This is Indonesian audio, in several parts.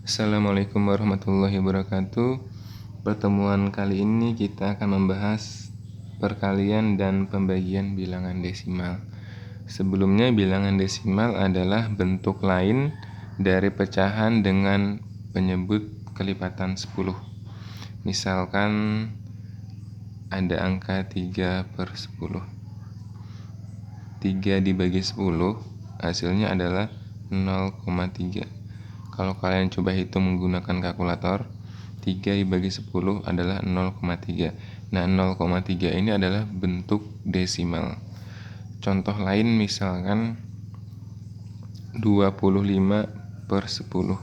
Assalamualaikum warahmatullahi wabarakatuh. Pertemuan kali ini kita akan membahas perkalian dan pembagian bilangan desimal. Sebelumnya, bilangan desimal adalah bentuk lain dari pecahan dengan penyebut kelipatan 10. Misalkan ada angka 3/10. 3 dibagi 10 hasilnya adalah 0,3. Kalau kalian coba hitung menggunakan kalkulator, 3 dibagi 10 adalah 0,3. Nah, 0,3 ini adalah bentuk desimal. Contoh lain misalkan 25/10.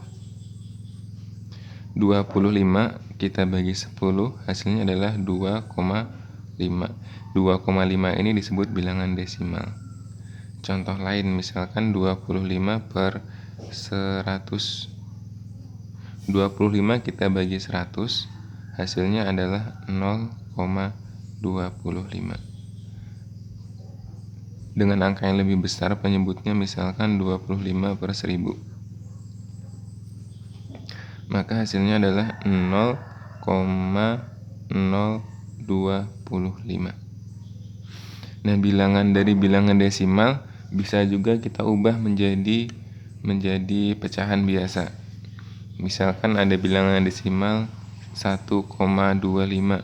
25 kita bagi 10 hasilnya adalah 2,5. 2,5 ini disebut bilangan desimal. Contoh lain misalkan 25/100. 25 kita bagi 100 hasilnya adalah 0,25. Dengan angka yang lebih besar penyebutnya misalkan 25/1000. Maka hasilnya adalah 0,025. Nah, bilangan dari bilangan desimal bisa juga kita ubah menjadi pecahan biasa. Misalkan ada bilangan desimal 1,25.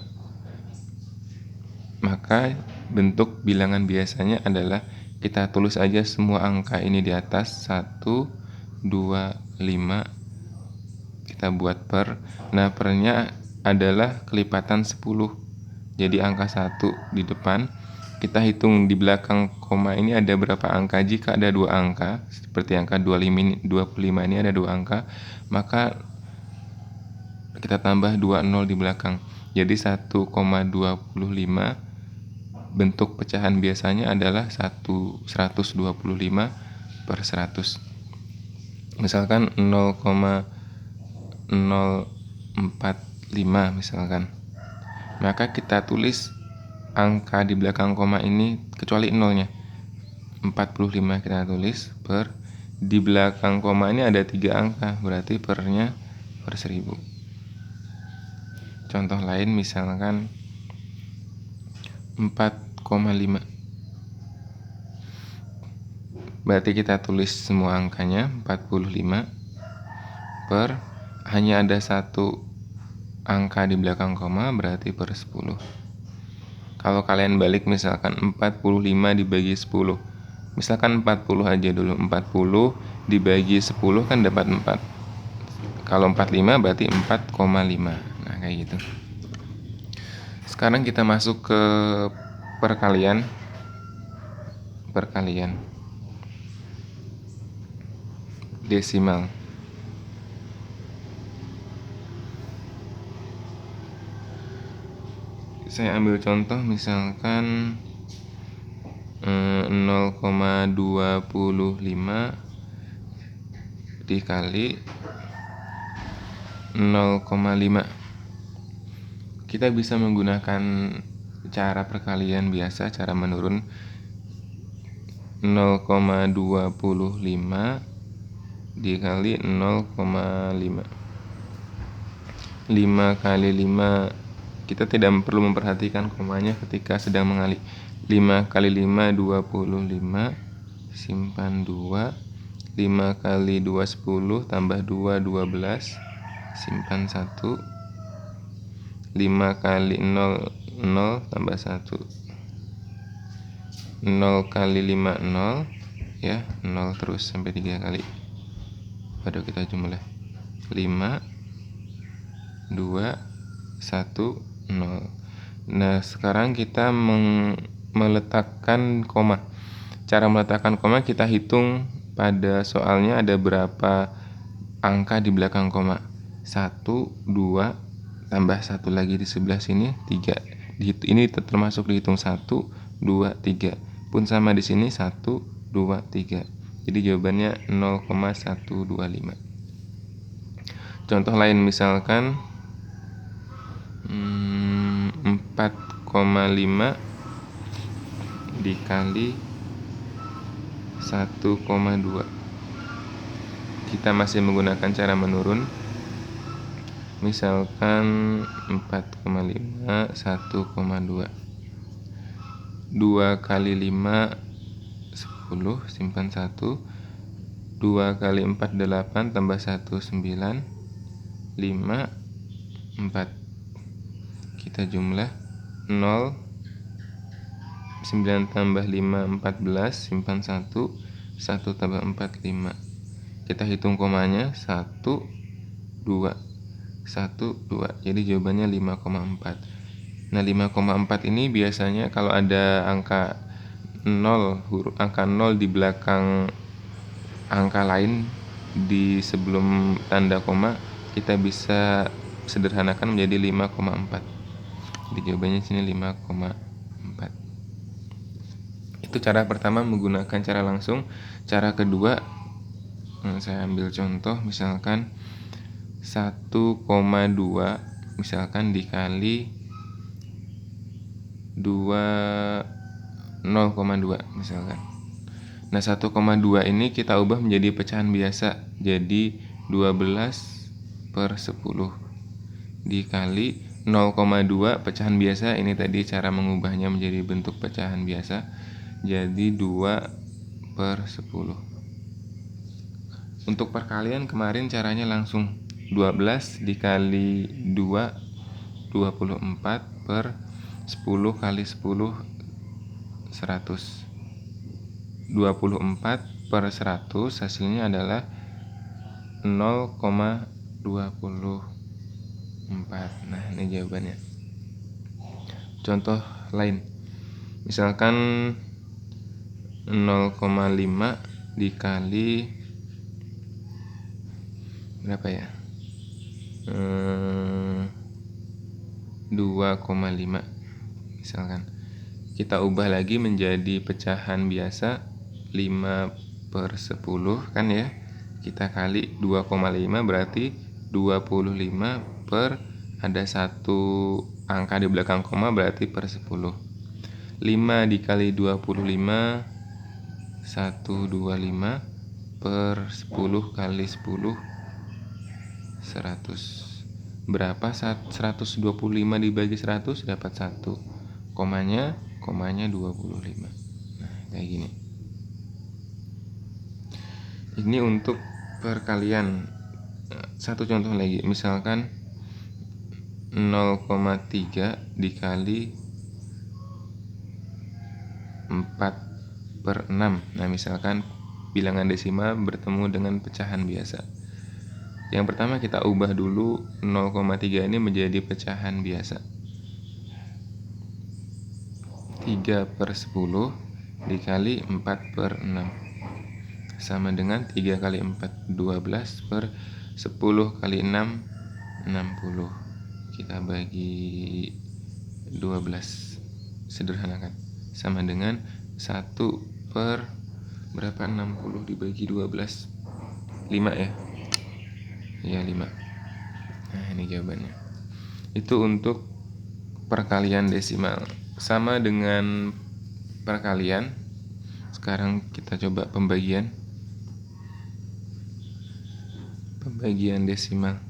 Maka bentuk bilangan biasanya adalah kita tulis aja semua angka ini di atas 1, 2, 5. Kita buat per. Nah, pernya adalah kelipatan 10. Jadi angka 1 di depan. Kita hitung di belakang koma ini ada berapa angka. Jika ada 2 angka, seperti angka 25 ini ada 2 angka, maka kita tambah 2 nol di belakang. Jadi 1,25. Bentuk pecahan biasanya adalah 125/100. Misalkan 0,045 misalkan. Maka kita tulis angka di belakang koma ini kecuali nolnya. 45 kita tulis per. Di belakang koma ini ada 3 angka, berarti pernya per 1000. Contoh lain misalkan 4,5. Berarti kita tulis semua angkanya 45 per, hanya ada 1 angka di belakang koma, berarti per 10. Kalau kalian balik misalkan 45 dibagi 10. Misalkan 40 aja dulu. 40 dibagi 10 kan dapat 4. Kalau 45 berarti 4,5. Nah, kayak gitu. Sekarang kita masuk ke perkalian. Desimal. Saya ambil contoh misalkan 0,25 dikali 0,5. Kita bisa menggunakan cara perkalian biasa, cara menurun. 0,25 dikali 0,5. 5 kali 5. Kita tidak perlu memperhatikan komanya ketika sedang mengali. 5 kali 5 25, simpan 2. 5 kali 2 10, tambah 2 12, simpan 1. 5 kali 0 0, tambah 1. 0 kali 5 0, ya, 0 terus sampai 3 kali. Baru kita jumlah 5, 2, 1, 0. Nah, sekarang kita meletakkan koma. Cara meletakkan koma kita hitung pada soalnya ada berapa angka di belakang koma. 1, 2, tambah 1 lagi di sebelah sini 3. Ini termasuk dihitung 1, 2, 3. Pun sama di sini 1, 2, 3. Jadi jawabannya 0,125. Contoh lain misalkan 4,5 dikali 1,2. Kita masih menggunakan cara menurun. misalkan 4,5 1,2. 2 kali 5 10, simpan 1. 2 kali 4 8, tambah 1 9, 5 4. Kita jumlah 0, 9 tambah 5 14, simpan 1, 1 tambah 4 5. Kita hitung komanya 1 2 1 2. Jadi jawabannya 5,4. Nah, 5,4 ini biasanya kalau ada angka 0, angka 0 di belakang angka lain di sebelum tanda koma, kita bisa sederhanakan menjadi 5,4. Jadi jawabannya sini 5,4. Itu cara pertama menggunakan cara langsung. Cara kedua, saya ambil contoh misalkan 1,2 misalkan dikali 0,2 misalkan. Nah, 1,2 ini kita ubah menjadi pecahan biasa. Jadi 12/10 dikali 0,2 pecahan biasa. Ini tadi cara mengubahnya menjadi bentuk pecahan biasa. Jadi 2/10. Untuk perkalian kemarin caranya langsung 12 dikali 2 24/10 kali 10 100. 24/100 hasilnya adalah 0,24. Nah, ini jawabannya. Contoh lain, misalkan 0,5 dikali berapa ya, 2,5 misalkan. Kita ubah lagi menjadi pecahan biasa 5/10 kan ya. Kita kali 2,5 berarti 25 per, ada satu angka di belakang koma berarti per 10. 5 dikali 25 125 per 10 kali 10 100. Berapa 125 dibagi 100? Dapat 1. Komanya 25. Nah, kayak gini. Ini untuk perkalian. Satu contoh lagi, misalkan 0,3 dikali 4/6. Nah, misalkan bilangan desimal bertemu dengan pecahan biasa. Yang pertama kita ubah dulu 0,3 ini menjadi pecahan biasa. 3/10 dikali 4/6 sama dengan 3 kali 4 12 per 10 kali 6 60. Kita bagi 12, sederhanakan, sama dengan 1 per berapa, 60 dibagi 12 5 ya. Ya, 5. Nah, ini jawabannya. Itu untuk perkalian desimal. Sama dengan perkalian, sekarang kita coba pembagian desimal.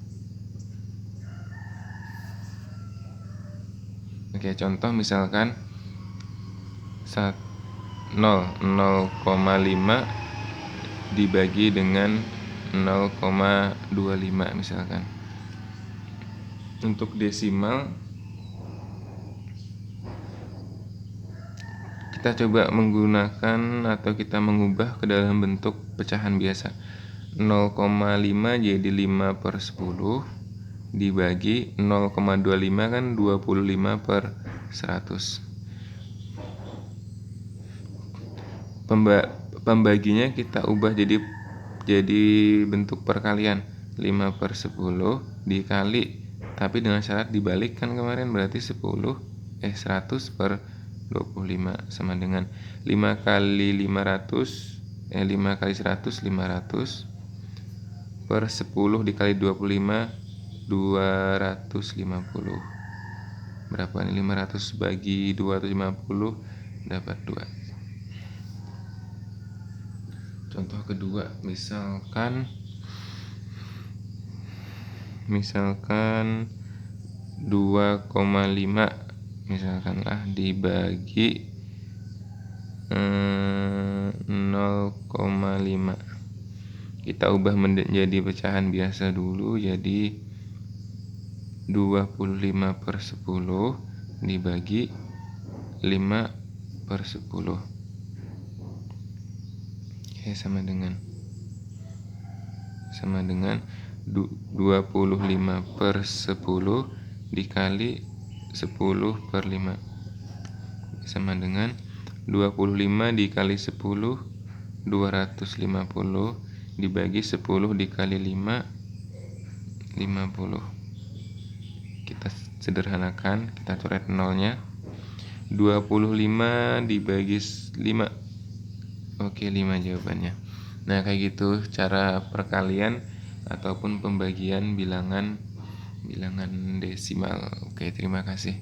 Oke, contoh misalkan 0,5 dibagi dengan 0,25 misalkan. Untuk desimal kita coba menggunakan atau kita mengubah ke dalam bentuk pecahan biasa. 0,5 jadi 5/10 dibagi 0,25 kan 25/100. Pembaginya kita ubah jadi bentuk perkalian 5/10 dikali, tapi dengan syarat dibalik kan kemarin, berarti 100/25 sama dengan 5 kali 100 500 per 10 dikali 25 250. Berapa nih, 500 bagi 250 dapat 2. Contoh kedua, misalkan misalkan 2,5 misalkanlah dibagi 0,5. Kita ubah menjadi pecahan biasa dulu, jadi 25/10 dibagi 5/10. Oke, sama dengan 25/10 dikali 10/5 sama dengan 25 dikali 10 250 dibagi 10 dikali 5 50. Kita sederhanakan, kita coret nolnya. 25 dibagi 5. Oke, 5 jawabannya. Nah, kayak gitu cara perkalian ataupun pembagian bilangan desimal. Oke, terima kasih.